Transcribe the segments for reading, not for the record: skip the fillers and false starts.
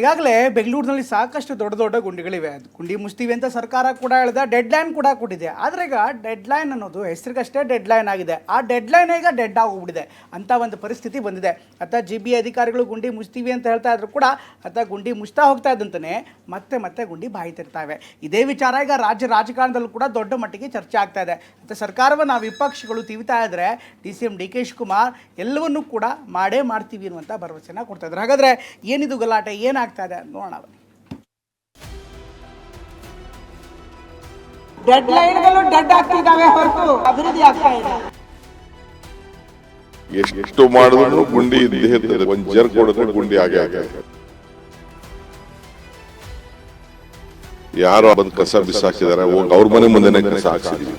ಈಗಾಗಲೇ ಬೆಂಗಳೂರಿನಲ್ಲಿ ಸಾಕಷ್ಟು ದೊಡ್ಡ ದೊಡ್ಡ ಗುಂಡಿಗಳಿವೆ. ಗುಂಡಿ ಮುಚ್ತೀವಿ ಅಂತ ಸರ್ಕಾರ ಕೂಡ ಹೇಳಿದೆ, ಡೆಡ್ಲೈನ್ ಕೂಡ ಕೊಟ್ಟಿದೆ. ಆದರೆ ಈಗ ಡೆಡ್ಲೈನ್ ಅನ್ನೋದು ಹೆಸರಿಗಷ್ಟೇ ಡೆಡ್ಲೈನ್ ಆಗಿದೆ. ಆ ಡೆಡ್ಲೈನ್ ಈಗ ಡೆಡ್ ಆಗೋಗ್ಬಿಟ್ಟಿದೆ ಅಂತ ಒಂದು ಪರಿಸ್ಥಿತಿ ಬಂದಿದೆ. GBI ಅಧಿಕಾರಿಗಳು ಗುಂಡಿ ಮುಚ್ತೀವಿ ಅಂತ ಹೇಳ್ತಾ ಇದ್ರು ಕೂಡ ಗುಂಡಿ ಮುಚ್ತಾ ಹೋಗ್ತಾ ಇದ್ದಂತಾನೆ ಮತ್ತೆ ಗುಂಡಿ ಬಾಯಿ ತೆರ್ತಾವೆ. ಇದೇ ವಿಚಾರ ಈಗ ರಾಜಕಾರಣದಲ್ಲೂ ಕೂಡ ದೊಡ್ಡ ಮಟ್ಟಿಗೆ ಚರ್ಚೆ ಆಗ್ತಾ ಇದೆ. ಮತ್ತು ಸರ್ಕಾರವನ್ನು ವಿಪಕ್ಷಗಳು ತಿವಿತಾ ಇದ್ರೆ CM DK ಶಿವಕುಮಾರ್ ಎಲ್ಲವನ್ನೂ ಕೂಡ ಮಾಡ್ತೀವಿ ಅನ್ನುವಂಥ ಭರವಸೆನ ಕೊಡ್ತಾ ಇದ್ದಾರೆ. ಹಾಗಾದರೆ ಏನಿದು ಗಲಾಟೆ, ಏನಾಗ್ತಾ ಇದೆ ನೋಡೋಣ. ಡೆಡ್ ಲೈನ್ಗಳು ಡೆಡ್ ಆಗ್ತಿದ್ದಾವೆ ಹೊರತು ಅಭಿವೃದ್ಧಿ ಆಗ್ತಾ ಇಲ್ಲ. ಎಷ್ಟು ಮಾಡಿದ್ರು ಗುಂಡಿ ಇದ್ದೇ ಇರ್ತದೆ. ಒಂದು ಜರ್ ಕೊಡಿದ್ರೆ ಗುಂಡಿ ಹಾಗೆ ಯಾರು ಬಂದು ಕಸ ಬಿಸಾಕಿದಾರೆ, ಅವ್ರ ಮನೆ ಮುಂದೆನೆ ಕಸ ಹಾಕ್ಸಿದೀವಿ.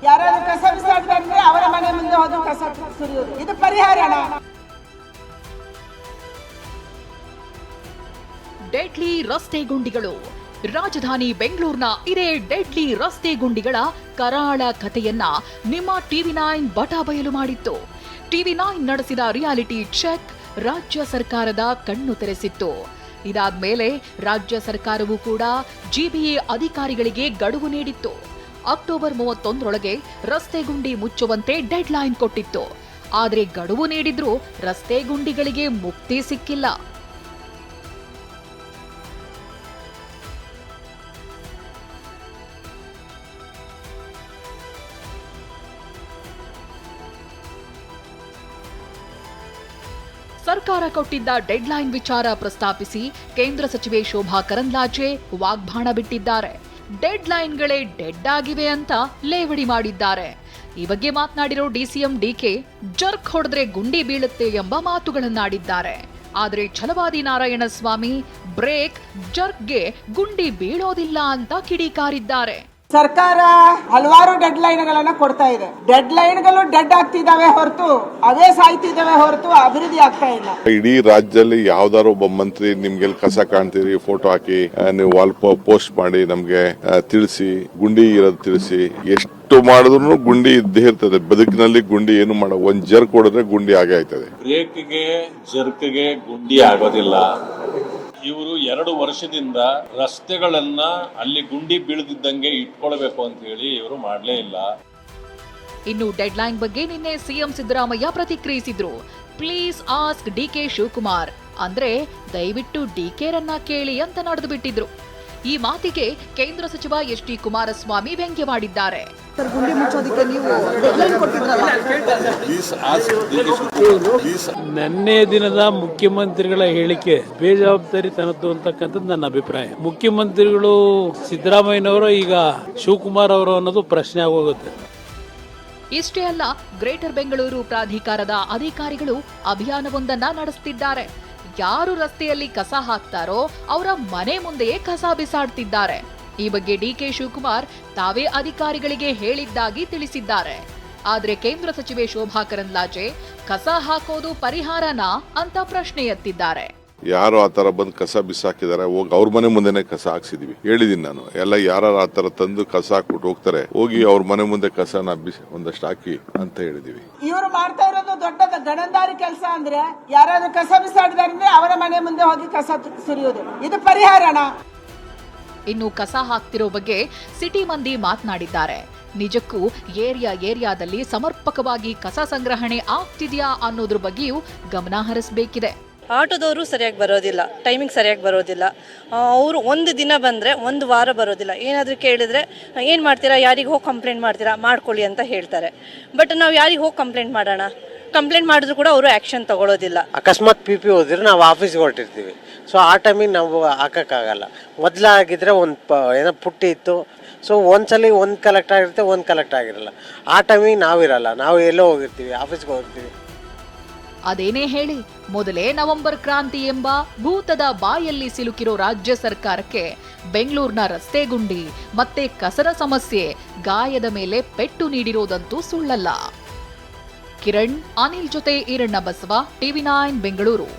ಯಾರಾದ್ರೂ ಕಸ ಬಿಸಾಕಿದ್ರೆ ಅವರ ಮನೆ ಮುಂದೆ ಹೋದ ಕಸ ಸುರಿಯೋದು, ಇದು ಪರಿಹಾರ. ಡೆಡ್ಲಿ ರಸ್ತೆ ಗುಂಡಿಗಳು. ರಾಜಧಾನಿ ಬೆಂಗಳೂರಿನ ಇದೇ ಡೆಡ್ಲಿ ರಸ್ತೆ ಗುಂಡಿಗಳ ಕರಾಳ ಕಥೆಯನ್ನ ನಿಮ್ಮ TV9 ಬಟಾಬಯಲು ಮಾಡಿತ್ತು. TV9 ನಡೆಸಿದ ರಿಯಾಲಿಟಿ ಚೆಕ್ ರಾಜ್ಯ ಸರ್ಕಾರದ ಕಣ್ಣು ತೆರೆಸಿತ್ತು. ಇದಾದ್ಮೇಲೆ ರಾಜ್ಯ ಸರ್ಕಾರವೂ ಕೂಡ GBA ಅಧಿಕಾರಿಗಳಿಗೆ ಗಡುವು ನೀಡಿತ್ತು. ಅಕ್ಟೋಬರ್ 31ರೊಳಗೆ ರಸ್ತೆ ಗುಂಡಿ ಮುಚ್ಚುವಂತೆ ಡೆಡ್ ಲೈನ್ ಕೊಟ್ಟಿತ್ತು. ಆದ್ರೆ ಗಡುವು ನೀಡಿದ್ರೂ ರಸ್ತೆ ಗುಂಡಿಗಳಿಗೆ ಮುಕ್ತಿ ಸಿಕ್ಕಿಲ್ಲ. ಸರ್ಕಾರ ಕೊಟ್ಟಿದ್ದ ಡೆಡ್ಲೈನ್ ವಿಚಾರ ಪ್ರಸ್ತಾಪಿಸಿ ಕೇಂದ್ರ ಸಚಿವೆ ಶೋಭಾ ಕರಂದ್ಲಾಜೆ ವಾಗ್ಬಾಣ ಬಿಟ್ಟಿದ್ದಾರೆ. ಡೆಡ್ಲೈನ್ಗಳೇ ಡೆಡ್ ಆಗಿವೆ ಅಂತ ಲೇವಡಿ ಮಾಡಿದ್ದಾರೆ. ಈ ಬಗ್ಗೆ ಮಾತನಾಡಿರೋ DCM DK ಜರ್ಕ್ ಹೊಡೆದ್ರೆ ಗುಂಡಿ ಬೀಳುತ್ತೆ ಎಂಬ ಮಾತುಗಳನ್ನಾಡಿದ್ದಾರೆ. ಆದ್ರೆ ಛಲವಾದಿ ನಾರಾಯಣಸ್ವಾಮಿ ಬ್ರೇಕ್ ಜರ್ಕ್ಗೆ ಗುಂಡಿ ಬೀಳೋದಿಲ್ಲ ಅಂತ ಕಿಡಿಕಾರಿದ್ದಾರೆ. ಸರ್ಕಾರ ಹಲವಾರು ಡೆಡ್ ಲೈನ್ಗಳನ್ನ ಕೊಡ್ತಾ ಇದೆ. ಡೆಡ್ ಲೈನ್ಗಳು ಡೆಡ್ ಆಗ್ತಿದ್ದಾವೆ ಹೊರತು ಅವೇ ಸಾಯ್ತಿದ್ದಾವೆ ಹೊರತು ಅಭಿವೃದ್ಧಿ ಆಗ್ತಾ ಇಲ್ಲ. ಇಡೀ ರಾಜ್ಯದಲ್ಲಿ ಯಾವ್ದಾರು ಒಬ್ಬ ಮಂತ್ರಿ ನಿಮ್ಗೆ ಕಸ ಕಾಣ್ತೀರಿ ಫೋಟೋ ಹಾಕಿ ನೀವು ವಾಲ್ ಪೋಸ್ಟ್ ಮಾಡಿ ನಮ್ಗೆ ತಿಳಿಸಿ, ಗುಂಡಿ ಇರೋದು ತಿಳಿಸಿ. ಎಷ್ಟು ಮಾಡಿದ್ರು ಗುಂಡಿ ಇದ್ದೇ ಇರ್ತದೆ. ಬದುಕಿನಲ್ಲಿ ಗುಂಡಿ ಏನು ಮಾಡ, ಒಂದ್ ಜರ್ಕ್ ಹೊಡೆದ್ರೆ ಗುಂಡಿ ಹಾಗೆ ಆಯ್ತದೆ. ಬ್ರೇಕ್ಗೆ ಜರ್ಕ್ಗೆ ಗುಂಡಿ ಆಗೋದಿಲ್ಲ. ಇವರು 2 ವರ್ಷದಿಂದ ರಸ್ತೆಗಳನ್ನ ಅಲ್ಲಿ ಗುಂಡಿ ಬೀಳದಿದ್ದಂಗೆ ಇಟ್ಕೊಳ್ಬೇಕು ಅಂತ ಹೇಳಿ ಇವರು ಮಾಡಲೇ ಇಲ್ಲ. ಇನ್ನು ಡೆಡ್ ಲೈನ್ ಬಗ್ಗೆ ನಿನ್ನೆ CM ಸಿದ್ದರಾಮಯ್ಯ ಪ್ರತಿಕ್ರಿಯಿಸಿದ್ರು. ಪ್ಲೀಸ್ ಆಸ್ಕ್ DK ಶಿವಕುಮಾರ್ ಅಂದ್ರೆ ದಯವಿಟ್ಟು DK ರನ್ನ ಕೇಳಿ ಅಂತ ನಡೆದು ಬಿಟ್ಟಿದ್ರು. ಈ ಮಾತಿಗೆ ಕೇಂದ್ರ ಸಚಿವ SD ಕುಮಾರಸ್ವಾಮಿ ವ್ಯಂಗ್ಯ ಮಾಡಿದ್ದಾರೆ. ನಿನ್ನೆ ದಿನದ ಮುಖ್ಯಮಂತ್ರಿಗಳ ಹೇಳಿಕೆ ಬೇಜವಾಬ್ದಾರಿತನದ್ದು ಅಂತಕ್ಕಂಥದ್ದು ನನ್ನ ಅಭಿಪ್ರಾಯ. ಮುಖ್ಯಮಂತ್ರಿಗಳು ಸಿದ್ದರಾಮಯ್ಯನವರು ಈಗ ಶಿವಕುಮಾರ್ ಅವರು ಅನ್ನೋದು ಪ್ರಶ್ನೆ ಆಗೋಗುತ್ತೆ. ಇಷ್ಟೇ ಅಲ್ಲ, ಗ್ರೇಟರ್ ಬೆಂಗಳೂರು ಪ್ರಾಧಿಕಾರದ ಅಧಿಕಾರಿಗಳು ಅಭಿಯಾನವೊಂದನ್ನ ನಡೆಸುತ್ತಿದ್ದಾರೆ. ಯಾರು ರಸ್ತೆಯಲ್ಲಿ ಕಸ ಹಾಕ್ತಾರೋ ಅವರ ಮನೆ ಮುಂದೆಯೇ ಕಸ ಬಿಸಾಡ್ತಿದ್ದಾರೆ. ಈ ಬಗ್ಗೆ DK ಶಿವಕುಮಾರ್ ತಾವೇ ಅಧಿಕಾರಿಗಳಿಗೆ ಹೇಳಿದ್ದಾಗಿ ತಿಳಿಸಿದ್ದಾರೆ. ಆದ್ರೆ ಕೇಂದ್ರ ಸಚಿವೆ ಶೋಭಾ ಕರಂದ್ಲಾಜೆ ಕಸ ಹಾಕೋದು ಪರಿಹಾರನಾ ಅಂತ ಪ್ರಶ್ನೆ ಎತ್ತಿದ್ದಾರೆ. ಯಾರು ಆತರ ಬಂದು ಕಸ ಬಿಸಾಕಿದಾರೆ, ಅವ್ರ ಮನೆ ಮುಂದೆನೆ ಕಸ ಹಾಕ್ಸಿದೀವಿ. ಹೇಳಿದೀನಿ ನಾನು, ಎಲ್ಲ ಯಾರು ಆತರ ತಂದು ಕಸ ಹಾಕ್ಬಿಟ್ಟು ಹೋಗ್ತಾರೆ, ಹೋಗಿ ಅವ್ರ ಮನೆ ಮುಂದೆ ಕಸನ ಒಂದಷ್ಟು ಹಾಕಿ ಅಂತ ಹೇಳಿದೀವಿ. ಇವರು ಮಾಡ್ತಾ ಇರೋದು ದೊಡ್ಡ ಗಣಂದಾರಿ ಕೆಲಸ. ಅಂದ್ರೆ ಯಾರಾದ್ರೂ ಕಸ ಬಿಸಾಡಿದ್ರೆ ಅವರ ಮನೆ ಮುಂದೆ ಹೋಗಿ ಕಸ ಸುರಿಯೋದು, ಇದು ಪರಿಹಾರನಾ? ಇನ್ನು ಕಸ ಹಾಕ್ತಿರೋ ಬಗ್ಗೆ ಸಿಟಿ ಮಂದಿ ಮಾತನಾಡಿದ್ದಾರೆ. ನಿಜಕ್ಕೂ ಏರಿಯಾದಲ್ಲಿ ಸಮರ್ಪಕವಾಗಿ ಕಸ ಸಂಗ್ರಹಣೆ ಆಗ್ತಿದ್ಯಾ ಅನ್ನೋದ್ರ ಬಗ್ಗೆಯೂ ಗಮನ ಹರಿಸಬೇಕಿದೆ. ಆಟೋದವರು ಸರಿಯಾಗಿ ಬರೋದಿಲ್ಲ, ಟೈಮಿಂಗ್ ಸರಿಯಾಗಿ ಬರೋದಿಲ್ಲ. ಅವರು ಒಂದು ದಿನ ಬಂದರೆ 1 ವಾರ ಬರೋದಿಲ್ಲ. ಏನಾದರೂ ಕೇಳಿದರೆ ಏನು ಮಾಡ್ತೀರಾ, ಯಾರಿಗೆ ಹೋಗಿ ಕಂಪ್ಲೇಂಟ್ ಮಾಡ್ತೀರಾ, ಮಾಡ್ಕೊಳ್ಳಿ ಅಂತ ಹೇಳ್ತಾರೆ. ಬಟ್ ನಾವು ಯಾರಿಗೆ ಹೋಗಿ ಕಂಪ್ಲೇಂಟ್ ಮಾಡೋಣ? ಕಂಪ್ಲೇಂಟ್ ಮಾಡಿದ್ರು ಕೂಡ ಅವರು ಆ್ಯಕ್ಷನ್ ತಗೊಳ್ಳೋದಿಲ್ಲ. ಅಕಸ್ಮಾತ್ PP ಹೋದ್ರೆ ನಾವು ಆಫೀಸ್ಗೆ ಹೊರಟಿರ್ತೀವಿ. ಸೊ ಆ ಟೈಮಿಗೆ ನಾವು ಹಾಕೋಕ್ಕಾಗಲ್ಲ. ಮೊದಲಾಗಿದ್ರೆ ಏನೋ ಪುಟ್ಟಿ ಇತ್ತು. ಸೊ ಒಂದ್ಸಲಿ ಒಂದು ಕಲೆಕ್ಟ್ ಆಗಿರುತ್ತೆ, ಒಂದು ಕಲೆಕ್ಟ್ ಆಗಿರಲ್ಲ. ಆ ಟೈಮಿಗೆ ನಾವಿರಲ್ಲ, ನಾವು ಎಲ್ಲೋ ಹೋಗಿರ್ತೀವಿ, ಆಫೀಸ್ಗೆ ಹೋಗಿರ್ತೀವಿ. ಅದೇನೇ ಹೇಳಿ, ಮೊದಲೇ ನವೆಂಬರ್ ಕ್ರಾಂತಿ ಎಂಬ ಭೂತದ ಬಾಯಲ್ಲಿ ಸಿಲುಕಿರೋ ರಾಜ್ಯ ಸರ್ಕಾರಕ್ಕೆ ಬೆಂಗಳೂರಿನ ರಸ್ತೆ ಗುಂಡಿ ಮತ್ತೆ ಕಸದ ಸಮಸ್ಯೆ ಗಾಯದ ಮೇಲೆ ಪೆಟ್ಟು ನೀಡಿರೋದಂತೂ ಸುಳ್ಳಲ್ಲ. ಕಿರಣ್, ಅನಿಲ್ ಜೊತೆ ಈರಣ್ಣ ಬಸವ, TV9 ಬೆಂಗಳೂರು.